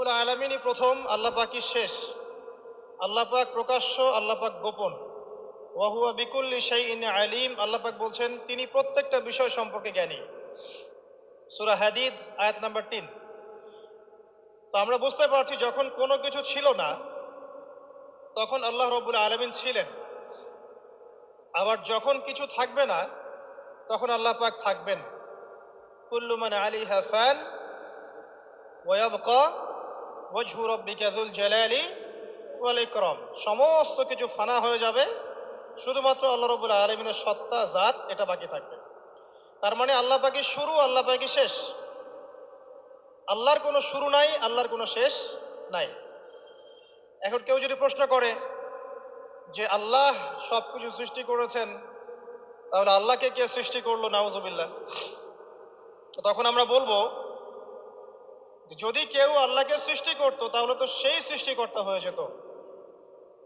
রব্বুল আলামিনই প্রথম, আল্লাহ পাকই শেষ। আল্লাহ পাক প্রকাশ্য, আল্লাহ পাক গোপন। ওয়া হুয়া বিকুল্লি শাইইন আলিম। আল্লাহ পাক বলছেন তিনি প্রত্যেকটা বিষয় সম্পর্কে জ্ঞানী। সূরা হাদিদ আয়াত নাম্বার 3। তো আমরা বুঝতে পারছি যখন কোনো কিছু ছিল না তখন আল্লাহ রব্বুল আলামিন ছিলেন, আবার যখন কিছু থাকবে না তখন আল্লাহ পাক থাকবেন। কুল্লু মান আলাইহা ফান ওয়া ইয়াবকা ওয়াজহু রাব্বিকা যুল জালালি ওয়াল ইকরাম। সমস্ত কিছু ফানা হয়ে যাবে, শুধুমাত্র আল্লাহ রব্বুল আলামিনের সত্তা জাত এটা বাকি থাকবে। তার মানে আল্লাহ পাকই শুরু, আল্লাহ পাকই শেষ। আল্লাহর কোনো শুরু নাই, আল্লাহর কোনো শেষ নাই। এখন কেউ যদি প্রশ্ন করে যে আল্লাহ সব কিছু সৃষ্টি করেছেন, তাহলে আল্লাহকে কে সৃষ্টি করলো, নাউজুবিল্লাহ, তখন আমরা বলবো যদি কেউ আল্লাহকে সৃষ্টি করতো তাহলে তো সেই সৃষ্টিকর্তা হয়ে যেত,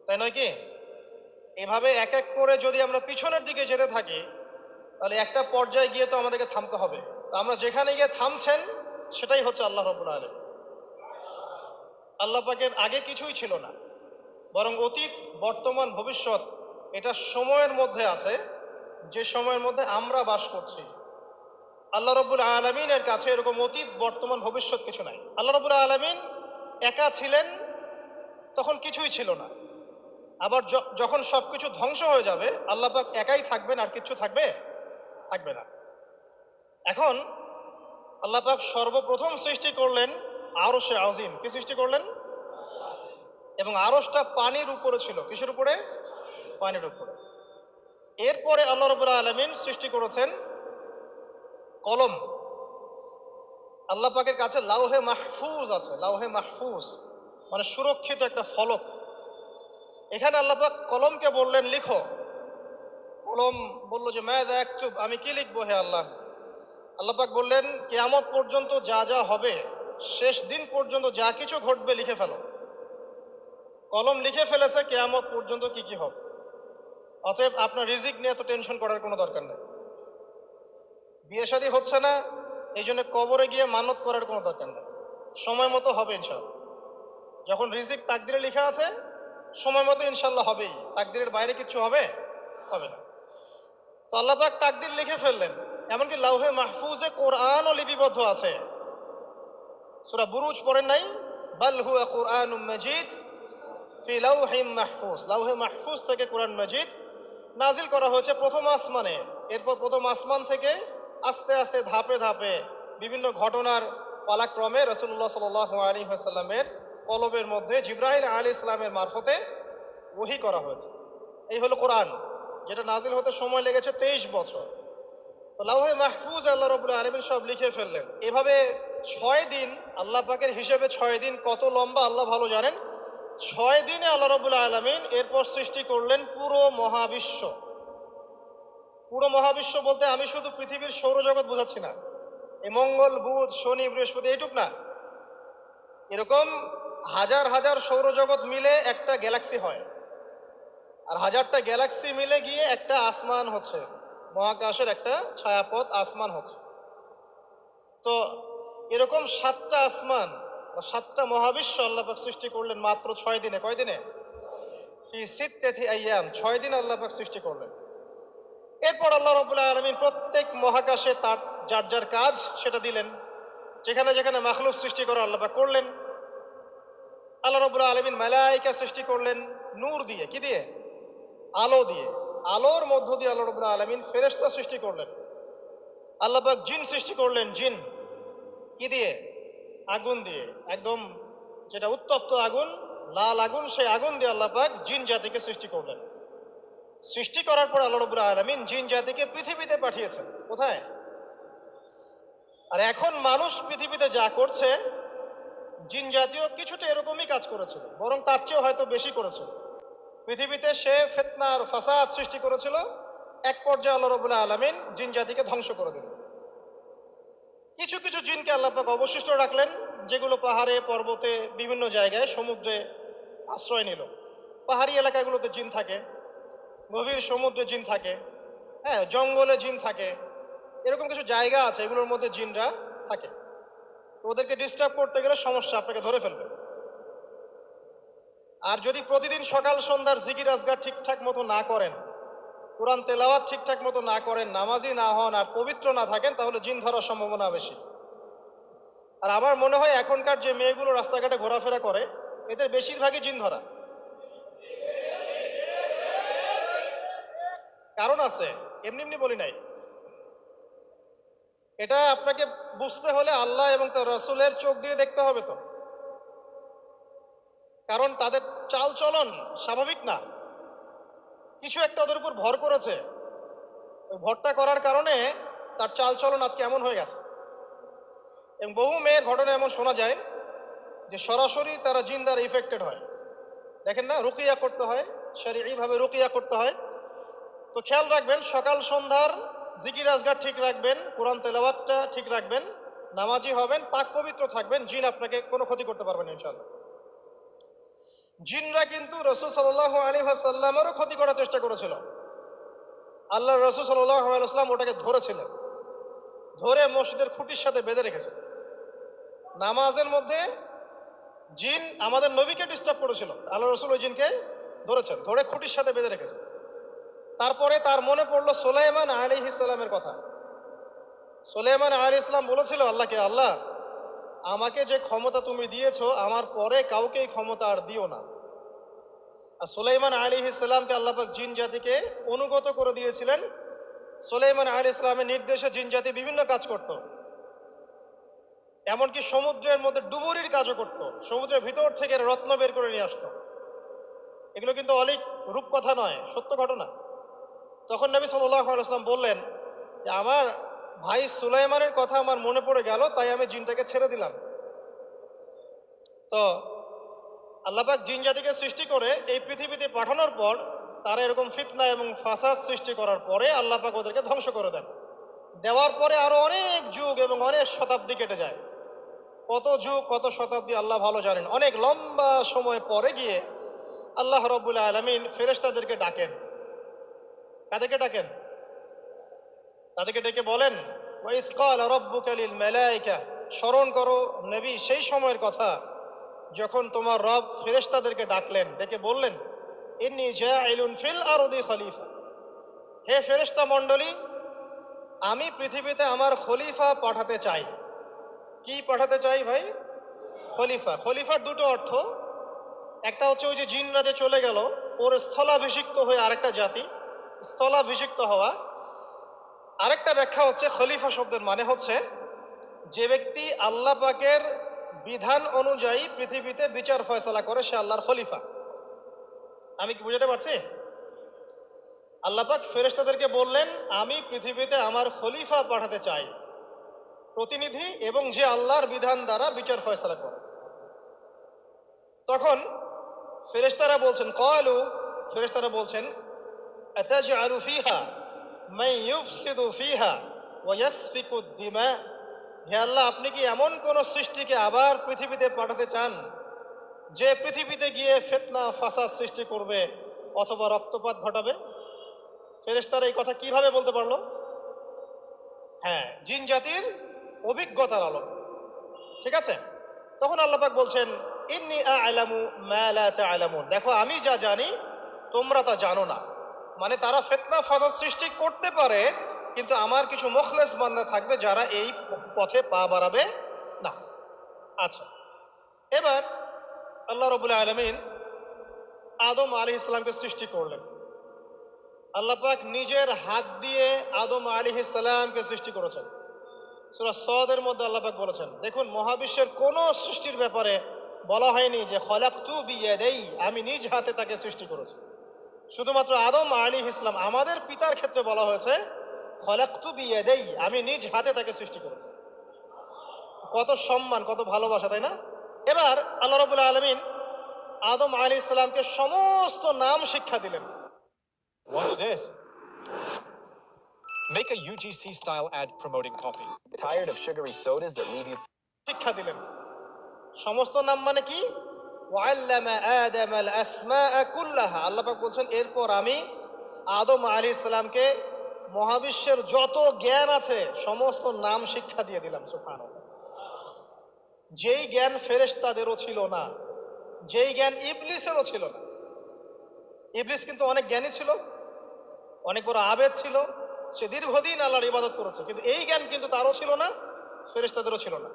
তাই নয় কি? এভাবে এক এক করে যদি আমরা পিছনের দিকে যেতে থাকি তাহলে একটা পর্যায়ে গিয়ে তো আমাদেরকে থামতে হবে। তো আমরা যেখানে গিয়ে থামছেন সেটাই হচ্ছে আল্লাহ রাব্বুল আলামিন। আল্লাহ পাকের আগে কিছুই ছিল না, বরং অতীত, বর্তমান, ভবিষ্যৎ এটা সময়ের মধ্যে আছে, যে সময়ের মধ্যে আমরা বাস করছি। আল্লাহ রাব্বুল আলামিনের কাছে এরকম অতীত, বর্তমান, ভবিষ্যৎ কিছু নাই। আল্লাহ রাব্বুল আলামিন একা ছিলেন, তখন কিছুই ছিল না। আবার যখন সবকিছু ধ্বংস হয়ে যাবে আল্লাহ পাক একাই থাকবেন, আর কিছু থাকবে থাকবে না। এখন আল্লাহ পাক সর্বপ্রথম সৃষ্টি করলেন আরশে আজিম। কি সৃষ্টি করলেন? এবং আরশটা পানির উপরে ছিল। কিসের উপরে? পানির উপরে। এরপরে আল্লাহ রাব্বুল আলামিন সৃষ্টি করেছেন কলম। আল্লাহ পাকের কাছে লাউহে মাহফুজ আছে। লাউহে মাহফুজ মানে সুরক্ষিত একটা ফলক। এখানে আল্লাহ পাক কলমকে বললেন লিখো। কলম বলল যে মাযা আকতুব, আমি কি লিখবো হে আল্লাহ? আল্লাহ পাক বললেন কিয়ামত পর্যন্ত যা যা হবে, শেষ দিন পর্যন্ত যা কিছু ঘটবে লিখে ফেলো। কলম লিখে ফেলেছে কিয়ামত পর্যন্ত কি কি হবে। অতএব আপনার রিজিক নিয়ে তো টেনশন করার কোনো দরকার নেই। বিয়ে শাদী হচ্ছে না, এই জন্য কবরে গিয়ে মানত করার কোনো দরকার নেই। সময় মতো হবে ইনশাআল্লাহ। যখন রিজিক তাকদিরে লেখা আছে সময় মতো ইনশাআল্লাহ হবেই। তাকদিরের বাইরে কিছু হবে হবে না। তো আল্লাহ পাক তাকদির লিখে ফেললেন। এমনকি লাউহে মাহফুজে কোরআনও লিপিবদ্ধ আছে। সূরা বুরুজ পড়েন নাই? বাল হুয়া কুরআনুম মাজিদ ফি লাউহিম মাহফুজ। লাউহে মাহফুজ থেকে কোরআন মাজিদ নাজিল করা হয়েছে প্রথম আসমানে। এরপর প্রথম আসমান থেকে আস্তে আস্তে ধাপে ধাপে বিভিন্ন ঘটনার পালাক্রমে রাসূলুল্লাহ সাল্লাল্লাহু আলাইহি ওয়াসাল্লামের কলবের মধ্যে জিবরাইল আলাইহিস সালামের মারফতে ওহী করা হয়েছে। এই হলো কোরআন, যেটা নাজিল হতে সময় লেগেছে 23 বছর। তো লাউহে মাহফুজ আল্লাহ রাব্বুল আলামিন সব লিখে ফেললেন। এভাবে 6 দিন, আল্লাহ পাকের হিসেবে 6 দিন কত লম্বা আল্লাহ ভালো জানেন। 6 দিনে আল্লাহ রাব্বুল আলামিন এরপর সৃষ্টি করলেন পুরো মহাবিশ্ব। পুরো মহাবিশ্ব বলতে আমি শুধু পৃথিবীর সৌরজগৎ বোঝাচ্ছি না। এই মঙ্গল, বুধ, শনি, বৃহস্পতি এইটুক না, এরকম হাজার হাজার সৌরজগৎ মিলে একটা গ্যালাক্সি হয়, আর হাজারটা গ্যালাক্সি মিলে গিয়ে একটা আসমান হচ্ছে, মহাকাশের একটা ছায়াপথ আসমান হচ্ছে। তো এরকম 7টা আসমান বা 7টা মহাবিশ্ব আল্লাহ পাক সৃষ্টি করলেন মাত্র 6 দিনে। কয় দিনে? ফি সিত্তাতি আইয়াম, 6 দিন আল্লাহ পাক সৃষ্টি করলেন। এরপর আল্লাহ রাব্বুল আলামিন প্রত্যেক মহাকাশে তার যার যার কাজ সেটা দিলেন। যেখানে যেখানে মাখলুক সৃষ্টি করা আল্লাহ পাক করলেন। আল্লাহ রাব্বুল আলামিন মালায়েকা সৃষ্টি করলেন নূর দিয়ে। কি দিয়ে? আলো দিয়ে। আলোর মধ্য দিয়ে আল্লাহ রাব্বুল আলামিন ফেরেশতা সৃষ্টি করলেন। আল্লাহ পাক জিন সৃষ্টি করলেন। জিন কি দিয়ে? আগুন দিয়ে। একদম যেটা উত্তপ্ত আগুন, লাল আগুন, সেই আগুন দিয়ে আল্লাহ পাক জিন জাতিকে সৃষ্টি করলেন। সৃষ্টি করার পর আল্লাহ রাব্বুল আলামিন জিন জাতিকে পৃথিবীতে পাঠিয়েছেন। কোথায়? আর এখন মানুষ পৃথিবীতে যা করছে, জিন জাতীয় কিছুটা এরকমই কাজ করেছিল, বরং তার চেয়েও হয়তো বেশি করেছিল। পৃথিবীতে সে ফিতনার ফাসাদ সৃষ্টি করেছিল। এক পর্যায়ে আল্লাহ রাব্বুল আলামিন জিন জাতিকে ধ্বংস করে দিলেন। কিছু কিছু জিনকে আল্লাহ পাক অবশিষ্ট রাখলেন, যেগুলো পাহাড়ে, পর্বতে, বিভিন্ন জায়গায়, সমুদ্রে আশ্রয় নিল। পাহাড়ি এলাকাগুলোতে জিন থাকে, গভীর সমুদ্রে জিন থাকে, হ্যাঁ, জঙ্গলে জিন থাকে। এরকম কিছু জায়গা আছে, এগুলোর মধ্যে জিনরা থাকে। তো ওদেরকে ডিস্টার্ব করতে গেলে সমস্যা, আপনাকে ধরে ফেলবে। আর যদি প্রতিদিন সকাল সন্ধ্যার জিকির আজগার ঠিকঠাক মতো না করেন, কোরআন তেলাওয়াত ঠিকঠাক মতো না করেন, নামাজি না হন আর পবিত্র না থাকেন, তাহলে জিন ধরার সম্ভাবনা বেশি। আর আমার মনে হয় এখনকার যে মেয়েগুলো রাস্তাঘাটে ঘোরাফেরা করে, এদের বেশিরভাগই জিন ধরা। কারণ আছে, এমনি এমনি বলি নাই। এটা আপনাকে বুঝতে হলে আল্লাহ এবং তার রাসূলের চোখ দিয়ে দেখতে হবে তো। কারণ তাদের চাল চলন স্বাভাবিক না, কিছু একটা ওদের উপর ভর করেছে। ওই ভরটা করার কারণে তার চাল চলন আজকে এমন হয়ে গেছে। এবং বহু মেয়ের ঘটনা এমন শোনা যায় যে সরাসরি তারা জিন দ্বারা ইফেক্টেড হয়। দেখেন না, রুকিয়া করতে হয়, শরীয়ভাবে রুকিয়া করতে হয়। তো খেয়াল রাখবেন, সকাল সন্ধ্যার জিকির আজগার ঠিক রাখবেন, কোরআন তেলাওয়াতটা ঠিক রাখবেন, নামাজি হবেন, পাক পবিত্র থাকবেন, জিন আপনাকে কোনো ক্ষতি করতে পারবেন না ইনশাআল্লাহ। জিনরা কিন্তু রাসূল সাল্লাল্লাহু আলাইহি ওয়াসাল্লামেরও ক্ষতি করার চেষ্টা করেছিল। আল্লাহ রাসূল সাল্লাল্লাহু আলাইহি ওয়াসাল্লাম ওটাকে ধরেছিলেন, ধরে মসজিদের খুঁটির সাথে বেঁধে রেখেছেন। নামাজের মধ্যে জিন আমাদের নবীকে ডিস্টার্ব করেছিল, আল্লাহ রাসূল ওই জিনকে ধরেছেন, ধরে খুঁটির সাথে বেঁধে রেখেছেন। তারপরে তার মনে পড়লো সুলাইমান আলাইহিস সালামের কথা। সুলাইমান আলাইহিস সালাম বলেছিল আল্লাহকে, আল্লাহ আমাকে যে ক্ষমতা তুমি দিয়েছো, আমার পরে কাউকে এই ক্ষমতা আর দিও না। আর সুলাইমান আলাইহিস সালামকে আল্লাহ পাক জিন জাতিকে অনুগত করে দিয়েছিলেন। সুলাইমান আলাইহিস সালামের নির্দেশে জিন জাতি বিভিন্ন কাজ করত, এমনকি সমুদ্রের মধ্যে ডুবুরির কাজও করত, সমুদ্রের ভিতর থেকে রত্ন বের করে নিয়ে আসতো। এগুলো কিন্তু অলিক রূপকথা নয়, সত্য ঘটনা। তখন নবী সাল্লাল্লাহু আলাইহি ওয়াসাল্লাম বললেন যে আমার ভাই সুলাইমানের কথা আমার মনে পড়ে গেল, তাই আমি জিনটাকে ছেড়ে দিলাম। তো আল্লাহ পাক জিন জাতিকে সৃষ্টি করে এই পৃথিবীতে পাঠানোর পর তারা এরকম ফিতনা এবং ফাসাদ সৃষ্টি করার পরে আল্লাহ পাক ওদেরকে ধ্বংস করে দেন। দেওয়ার পরে আরো অনেক যুগ এবং অনেক শতাব্দী কেটে যায়। কত যুগ কত শতাব্দী আল্লাহ ভালো জানেন। অনেক লম্বা সময় পরে গিয়ে আল্লাহ রাব্বুল আলামিন ফেরেশতাদেরকে ডাকেন। কাদেরকে ডাকেন? তাদেরকে ডেকে বলেন, ওয়াইজ ক্বালা রাব্বুকা লিল মালায়েকা, স্মরণ করো নবী সেই সময়ের কথা যখন তোমার রব ফেরেশতাদেরকে ডাকলেন, ডেকে বললেন, ইন্নী জাইলুন ফিল আরদি খলিফা, হে ফেরেশতা মণ্ডলী, আমি পৃথিবীতে আমার খলিফা পাঠাতে চাই। কি পাঠাতে চাই ভাই? খলিফা। খলিফার দুটো অর্থ, একটা হচ্ছে ওই যে জিনরা যে চলে গেল, ওর স্থলাভিষিক্ত হয়ে আরেকটা জাতি, স্থলাভিষিক্ত হওয়া। আরেকটা ব্যাখ্যা হচ্ছে খলিফা শব্দের মানে হচ্ছে যে ব্যক্তি আল্লাহ পাকের বিধান অনুযায়ী পৃথিবীতে বিচার ফয়সালা করে, সে আল্লাহর খলিফা। আমি কি বুঝাতে পারছি? আল্লাহ পাক ফেরেশতাদেরকে বললেন, আমি পৃথিবীতে আমার খলিফা পাঠাতে চাই, প্রতিনিধি, এবং যে আল্লাহর বিধান দ্বারা বিচার ফয়সালা করে। তখন ফেরেশতারা বলছেন, ক্বালু, ফেরেশতারা বলছেন, আতাজআলু ফিহা মান ইউফসিদু ফিহা ওয়া ইয়াসফিকু দিমা, হে আল্লাহ আপনি কি এমন কোন সৃষ্টিকে আবার পৃথিবীতে পাঠাতে চান যে পৃথিবীতে গিয়ে ফিতনা ফাসাদ সৃষ্টি করবে অথবা রক্তপাত ঘটাবে? ফেরেশতারা এই কথা কিভাবে বলতে পারলো? হ্যাঁ, জিন জাতির অভিজ্ঞতার আলোকে। ঠিক আছে? তখন আল্লাহ পাক বলছেন, ইন্নী আ'লামু মা লা তা'লামুন, দেখো আমি যা জানি তোমরা তা জানো না। মানে তারা ফিতনা ফাসাদ সৃষ্টি করতে পারে, কিন্তু আমার কিছু মুখলেস বান্দা থাকবে যারা এই পথে পা বাড়াবে না। আচ্ছা, এবার আল্লাহ রাব্বুল আলামিন আদম আলাইহিস সালামকে সৃষ্টি করলেন। আল্লাহ পাক নিজের হাত দিয়ে আদম আলাইহিস সালামকে সৃষ্টি করেছেন। সূরা সদের মধ্যে আল্লাহ পাক বলেছেন, দেখুন মহাবিশ্বের কোন সৃষ্টির ব্যাপারে বলা হয়নি যে খলাকতু বিয়াদাই, আমি নিজ হাতে তাকে সৃষ্টি করেছি। শুধুমাত্র আদম আলাইহিস সালাম, আমাদের পিতার ক্ষেত্রে বলা হয়েছে খলাকতু বিয়াদাই, আমি নিজ হাতে তাকে সৃষ্টি করেছি। কত সম্মান, কত ভালোবাসা, তাই না? এবার আল্লাহ রাব্বুল আলামিন আদম আলাইহিস সালামকে সমস্ত নাম শিক্ষা দিলেন। Watch this. Make a UGC style ad promoting coffee. Tired of sugary sodas that leave you শিক্ষা দিলেন। সমস্ত নাম মানে কি? ওয়াল্লামা আদম আল আসমাআ কুল্লাহা, আল্লাহ পাক বলছেন এরপর আমি আদম আলাইহিস সালামকে মহাবিশ্বের যত জ্ঞান আছে সমস্ত নাম শিক্ষা দিয়ে দিলাম। সুবহানাল্লাহ। যেই জ্ঞান ফেরেশতাদেরও ছিল না, যেই জ্ঞান ইবলিসেরও ছিল না। ইবলিস কিন্তু অনেক জ্ঞানী ছিল, অনেক বড় আবেদ ছিল, সে দীর্ঘদিন আল্লাহর ইবাদত করেছে, কিন্তু এই জ্ঞান কিন্তু তারও ছিল না, ফেরেশতাদেরও ছিল না।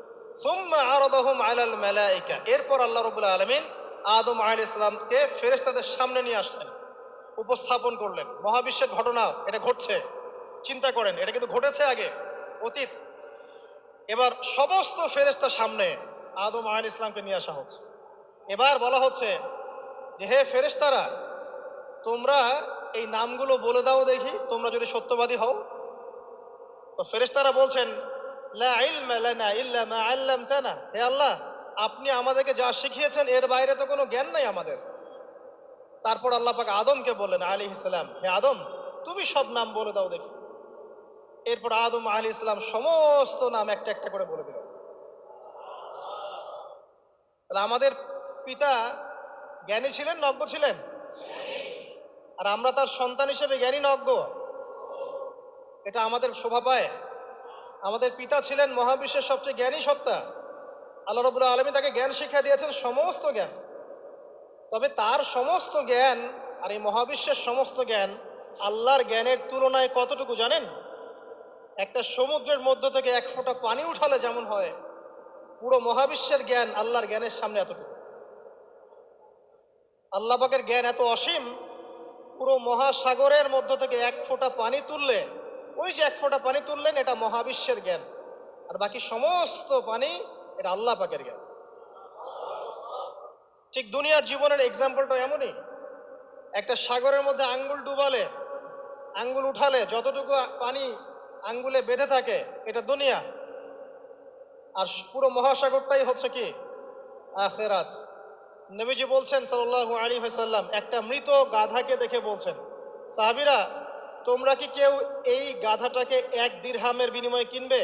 সুম্মা আরাদাহুম আলাল মালাইকা, এরপর আল্লাহ রাব্বুল আলামিন আদম আলাইহিস সালামকে ফেরেশতাদের সামনে নিয়ে আসলেন, উপস্থাপন করলেন। মহাবিশ্বের ঘটনা, এটা ঘটছে, চিন্তা করেন, এটা কিন্তু ঘটেছে আগে, অতীত। এবার সমস্ত ফেরেশতার সামনে আদম আলাইহিস সালামকে নিয়ে আসা হচ্ছে। এবার বলা হচ্ছে যে হে ফেরেশতারা, তোমরা এই নামগুলো বলে দাও দেখি, তোমরা যদি সত্যবাদী হও। তো ফেরেশতারা বলছেন, লা ইলমা লানা ইল্লা মা আল্লামতানা, হে আল্লাহ, আপনি আমাদেরকে যা শিখিয়েছেন এর বাইরে তো কোনো জ্ঞান নাই আমাদের। তারপর আল্লাহ পাক আদমকে বললেন আলাইহিস সালাম, হে আদম, তুমি সব নাম বলে দাও দেখি। এরপর আদম আলাইহিস সালাম সমস্ত নাম একটা একটা করে বলে দিলেন। তাহলে আমাদের পিতা জ্ঞানী ছিলেন, নজ্ঞ ছিলেন? আর আমরা তার সন্তান হিসেবে জ্ঞানী না অজ্ঞ? এটা আমাদের শোভা পায়। আমাদের পিতা ছিলেন মহাবিশ্বের সবচেয়ে জ্ঞানী সত্তা। আল্লাহ রাব্বুল আলামিন তাকে জ্ঞান শিক্ষা দিয়েছেন, সমস্ত জ্ঞান। তবে তার সমস্ত জ্ঞান আর এই মহাবিশ্বের সমস্ত জ্ঞান আল্লাহর জ্ঞানের তুলনায় কতটুকু জানেন? একটা সমুদ্রের মধ্য থেকে এক ফোঁটা পানি উঠালে যেমন হয়, পুরো মহাবিশ্বের জ্ঞান আল্লাহর জ্ঞানের সামনে এতটুকু। আল্লাহ পাকের জ্ঞান এত অসীম, পুরো মহাসাগরের মধ্য থেকে এক ফোঁটা পানি তুললে, ওই যে এক ফোঁটা পানি তুললেন, এটা মহাবিশ্বের জ্ঞান। আর বাকি সমস্ত পানি এটা আল্লাহ পাকের জ্ঞান। ঠিক দুনিয়ার জীবনের এক্সাম্পলটা এমনই। একটা সাগরের মধ্যে আঙ্গুল ডুবালে, আঙ্গুল উঠালে যতটুকু পানি আঙ্গুলে বেঁধে থাকে, এটা দুনিয়া। আর পুরো মহাসাগরটাই হচ্ছে কি? আখিরাত। নবীজি বলছেন সাল্লাল্লাহু আলাইহি ওয়াসাল্লাম, একটা মৃত গাধাকে দেখে বলছেন, সাহাবীরা, তোমরা কি কেউ এই গাধাটাকে 1 দিরহামের বিনিময়ে কিনবে?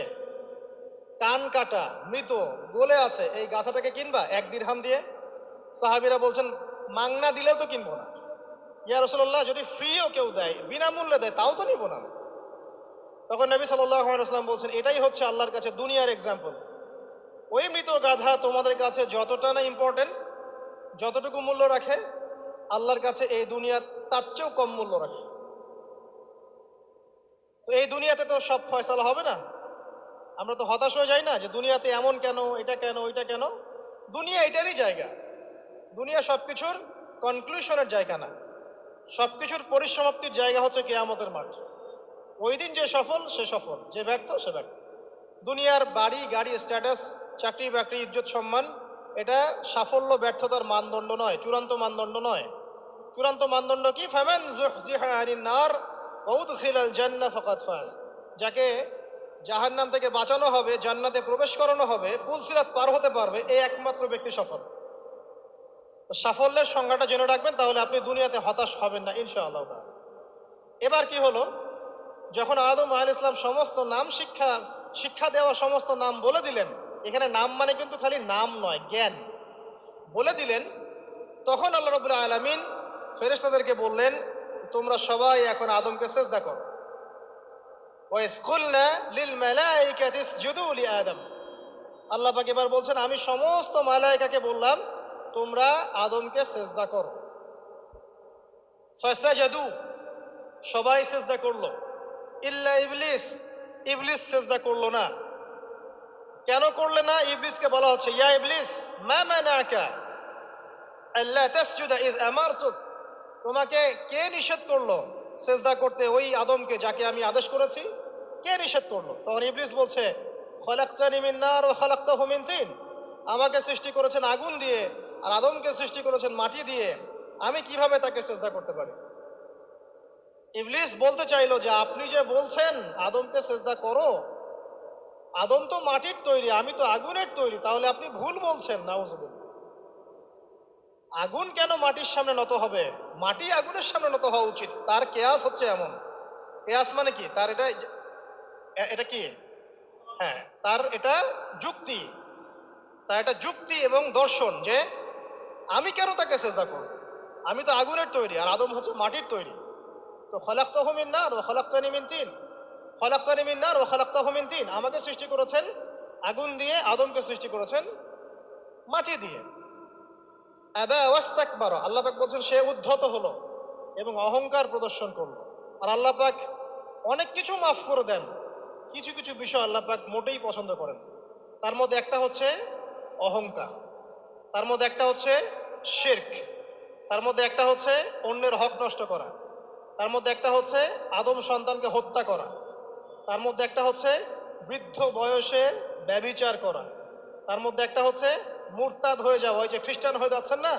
কান কাটা, মৃত, গলে আছে, এই গাধাটাকে কিনবা 1 দিরহাম দিয়ে? সাহাবীরা বলছেন, মাংনা দিলেও তো কিনবো না। ইয়া রাসূলুল্লাহ, যদি ফ্রিও কেউ দেয়, বিনামূল্যে দেয়, তাও তো নিব না। তখন নবী সাল্লাল্লাহু আলাইহি ওয়াসাল্লাম বলছেন, এটাই হচ্ছে আল্লাহর কাছে দুনিয়ার এক্সাম্পল। ওই মৃত গাধা তোমাদের কাছে যতটা না ইম্পর্টেন্ট, যতটুকু মূল্য রাখে, আল্লাহর কাছে এই দুনিয়া তার চেয়েও কম মূল্য রাখে। তো এই দুনিয়াতে তো সব ফয়সালা হবে না। আমরা তো হতাশ হয়ে যাই না যে দুনিয়াতে এমন কেন, এটা কেন, ওইটা কেন। দুনিয়া এটারই জায়গা। দুনিয়া সবকিছুর কনক্লুশনের জায়গা না, সবকিছুর পরিসমাপ্তির জায়গা হচ্ছে কিয়ামতের মাঠ। ওই দিন যে সফল সে সফল, যে ব্যর্থ সে ব্যর্থ। দুনিয়ার বাড়ি গাড়ি, স্ট্যাটাস, চাকরি বাকরি, ইজ্জত সম্মান, এটা সাফল্য ব্যর্থতার মানদণ্ড নয়, চূড়ান্ত মানদণ্ড নয়। চূড়ান্ত মানদণ্ড কি? ফামান যুহজিহা আনিন নার ওয়া উদখিলাল জান্নাহ ফাকাদ ফাজ। যাকে জাহান্নাম থেকে বাঁচানো হবে, জান্নাতে প্রবেশ করানো হবে, পুলসিরাত পার হতে পারবে, এই একমাত্র ব্যক্তি সফল। তো সাফল্যের সংজ্ঞাটা জেনে রাখবেন, তাহলে আপনি দুনিয়াতে হতাশ হবেন না ইনশাআল্লাহ তাআলা। এবার কি হলো, যখন আদম আলাইহিস সালাম সমস্ত নাম শিক্ষা দেওয়া সমস্ত নাম বলে দিলেন, এখানে নাম মানে কিন্তু খালি নাম নয়, জ্ঞান বলে দিলেন, তখন আল্লাহ রাব্বুল আলামিন ফেরেশতাদেরকে বললেন, তোমরা সবাই এখন আদমকে সিজদা করো। ওয়া ইয কুলনা লিল মালাইকাতি ইসজুদু লি আদম। আল্লাহ পাক এবার বলছেন, আমি সমস্ত মালায়েকাকে বললাম তোমরা আদমকে সিজদা করো। ফাসাজাদু, সবাই সিজদা করলো, ইল্লা ইবলিস, ইবলিস সিজদা করলো না। কেন করলে না? ইবলিসকে বলা হচ্ছে, ইয়া ইবলিস মা মানাকা আল্লা তাসজুদা ইয আমারতুক, তোমাকে কে নিষেধ করলো সিজদা করতে ওই আদমকে যাকে আমি আদেশ করেছি? কে নিষেধ করলো? তখন ইবলিস বলছে, খলাকতানি মিন নার ওয়া খলাকতাহু মিন তিন, আমাকে সৃষ্টি করেছেন আগুন দিয়ে আর আদমকে সৃষ্টি করেছেন মাটি দিয়ে, আমি কিভাবে তাকে সিজদা করতে পারি? ইবলিস বলতে চাইলো যে আপনি যে বলছেন আদমকে সিজদা করো, আদম তো মাটির তৈরি, আমি তো আগুনের তৈরি, তাহলে আপনি ভুল বলছেন। নাউজুবিল্লাহ। আগুন কেন মাটির সামনে নত হবে? মাটি আগুনের সামনে নত হওয়া উচিত। তার কেয়াস হচ্ছে এমন, কেয়াস মানে কি? তার এটা এটা কি? হ্যাঁ, তার এটা যুক্তি, তার এটা যুক্তি এবং দর্শন যে আমি কেন তাকে সিজদা করব? আমি তো আগুনের তৈরি আর আদম হচ্ছে মাটির তৈরি। তো খলাকতাহু মিন নার ওয়া খলাকতানি মিন তিন, খলাকতানি মিন নার ওয়া খলাকতাহু মিন তিন, আমাকে সৃষ্টি করেছেন আগুন দিয়ে, আদমকে সৃষ্টি করেছেন মাটি দিয়ে। আবা ওয়াস্তাকবারা, আল্লাহ পাক বলছেন সে উদ্ধত হলো এবং অহংকার প্রদর্শন করলো। আর আল্লাহ পাক অনেক কিছু মাফ করে দেন, কিছু কিছু বিষয় আল্লাহ পাক মোটেই পছন্দ করেন। তার মধ্যে একটা হচ্ছে অহংকার, তার মধ্যে একটা হচ্ছে শিরক, তার মধ্যে একটা হচ্ছে অন্যের হক নষ্ট করা, তার মধ্যে একটা হচ্ছে আদম সন্তানকে হত্যা করা, তার মধ্যে একটা হচ্ছে বৃদ্ধ বয়সে ব্যভিচার করা, তার মধ্যে একটা হচ্ছে মুরতাদ হয়ে যাওয়া। ওই যে খ্রিস্টান হয়ে যাচ্ছেন না,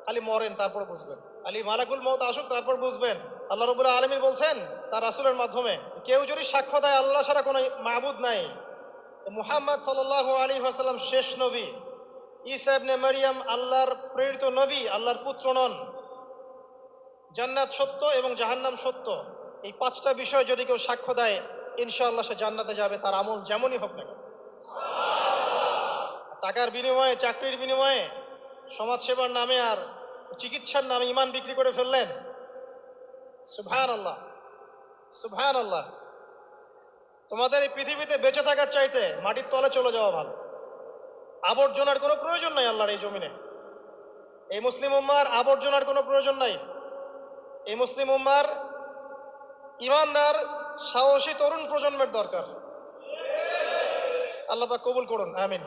খালি মরেন তারপর বুঝবেন, খালি মালাকুল মউত আসুক তারপর বুঝবেন। আল্লাহ রাব্বুল আলামিন বলছেন তার রাসূলের মাধ্যমে, কেউ যদি সাক্ষ্য দেয় আল্লাহ ছাড়া কোনো মাবুদ নাই, মুহাম্মদ সাল্লাল্লাহু আলাইহি ওয়াসাল্লাম শেষ নবী, ঈসা ইবনে মারইয়াম আল্লাহর প্রেরিত নবী, আল্লাহর পুত্র নন, জান্নাত সত্য এবং জাহান্নাম সত্য, এই পাঁচটা বিষয় যদি কেউ সাক্ষ্য দেয় ইনশাআল্লাহ সে জান্নাতে যাবে, তার আমল যেমনই হোক না কেন। টাকার বিনিময়ে, চাকরির বিনিময়ে, সমাজসেবার নামে আর চিকিৎসার নামে ইমান বিক্রি করে ফেললেন, সুবহানাল্লাহ সুবহানাল্লাহ। তোমাদের এই পৃথিবীতে বেঁচে থাকার চাইতে মাটির তলে চলে যাওয়া ভালো। আবর্জনার কোনো প্রয়োজন নাই আল্লাহর এই জমিনে। এই মুসলিম উম্মার আবর্জনার কোনো প্রয়োজন নাই। এই মুসলিম উম্মার ইমানদার সাহসী তরুণ প্রজন্মের দরকার। আল্লাহ পাক কবুল করুন, আমিন।